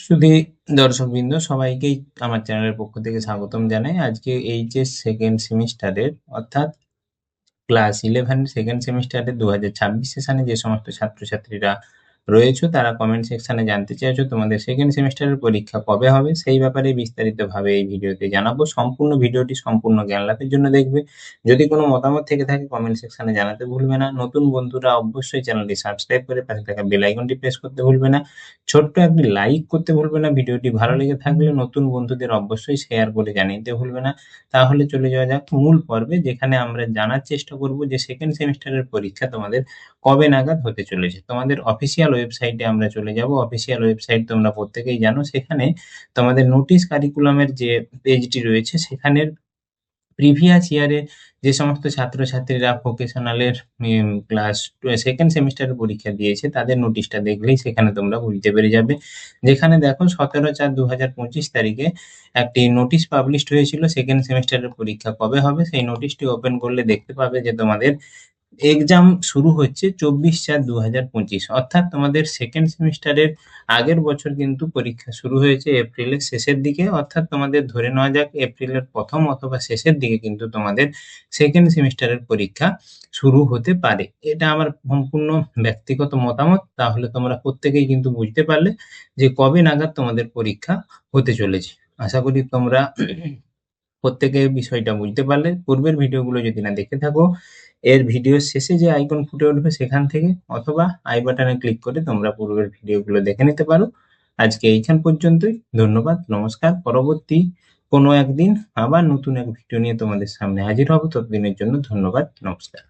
শুধু দর্শকবৃন্দ সবাইকেই আমার চ্যানেলের পক্ষ থেকে স্বাগতম জানাই। আজকে এইচএস সেকেন্ড সেমিস্টারের অর্থাৎ ক্লাস 11 সেকেন্ড সেমিস্টারে 2026 সেশনে যে সমস্ত ছাত্রছাত্রীরা রয়েছে তারা কমেন্ট সেকশনে জানতে চাইছো তোমাদের সেকেন্ড সেমিস্টারের পরীক্ষা কবে হবে, সেই ব্যাপারে বিস্তারিতভাবে এই ভিডিওতে জানাবো। সম্পূর্ণ ভিডিওটি সম্পূর্ণ জ্ঞান লাভের জন্য দেখবে। যদি কোনো মতামত থেকে থাকে কমেন্ট সেকশনে জানাতে ভুলবে না। নতুন বন্ধুরা অবশ্যই চ্যানেলটি সাবস্ক্রাইব করে পাশে থাকা বেল আইকনটি প্রেস করতে ভুলবে না। ছোট্ট একটি লাইক করতে ভুলবে না। ভিডিওটি ভালো লেগে থাকলে নতুন বন্ধুদের অবশ্যই শেয়ার করে জানিয়ে দিতে ভুলবে না। তাহলে চলে যাওয়া যাক মূল পর্বে, যেখানে আমরা জানার চেষ্টা করব যে সেকেন্ড সেমিস্টারের পরীক্ষা তোমাদের কবে নাগাদ হতে চলেছে। তোমাদের অফিসিয়াল ওয়েবসাইটে আমরা চলে যাব। অফিসিয়াল ওয়েবসাইট তোমরা প্রত্যেকেই জানো। সেখানে তোমাদের নোটিশ কারিকুলামের যে পেজটি রয়েছে সেখানের প্রিভিয়াস ইয়ারে যে সমস্ত ছাত্রছাত্রীরা ভোকেশনালের ক্লাস সেকেন্ড সেমিস্টারের পরীক্ষা দিয়েছে তাদের নোটিশটা দেখলেই সেখানে তোমরা বুঝতে পেরে যাবে। যেখানে দেখো 17/4/2025 তারিখে একটি নোটিশ পাবলিশড হয়েছিল সেকেন্ড সেমিস্টারের পরীক্ষা কবে হবে। সেই নোটিশটি ওপেন করলে দেখতে পাবে যে তোমাদের এক্সাম শুরু হচ্ছে 24/4/2025, অর্থাৎ তোমাদের সেকেন্ড সেমিস্টারের আগের বছর কিন্তু পরীক্ষা শুরু হয়েছে এপ্রিলের শেষের দিকে। অর্থাৎ তোমাদের ধরে নেওয়া যাক এপ্রিলের প্রথম অথবা শেষের দিকে কিন্তু তোমাদের সেকেন্ড সেমিস্টারের পরীক্ষা শুরু হতে পারে। এটা আমার সম্পূর্ণ ব্যক্তিগত মতামত। তাহলে তোমরা প্রত্যেকেই কিন্তু বুঝতে পারলে যে কবে নাগাদ তোমাদের পরীক্ষা হতে চলেছে। আশা করি তোমরা প্রত্যেকে বিষয়টা বুঝতে পারলে। পূর্বের ভিডিওগুলো যদি না দেখে থাকো, এর ভিডিওর শেষে যে আইকন ফুটে উঠবে সেখান থেকে অথবা আই বাটনে ক্লিক করে তোমরা পূর্বের ভিডিওগুলো দেখে নিতে পারো। আজকে এইখান পর্যন্তই। ধন্যবাদ, নমস্কার। পরবর্তী কোনো একদিন আবার নতুন এক ভিডিও নিয়ে তোমাদের সামনে হাজির হব। ততদিনের জন্য ধন্যবাদ, নমস্কার।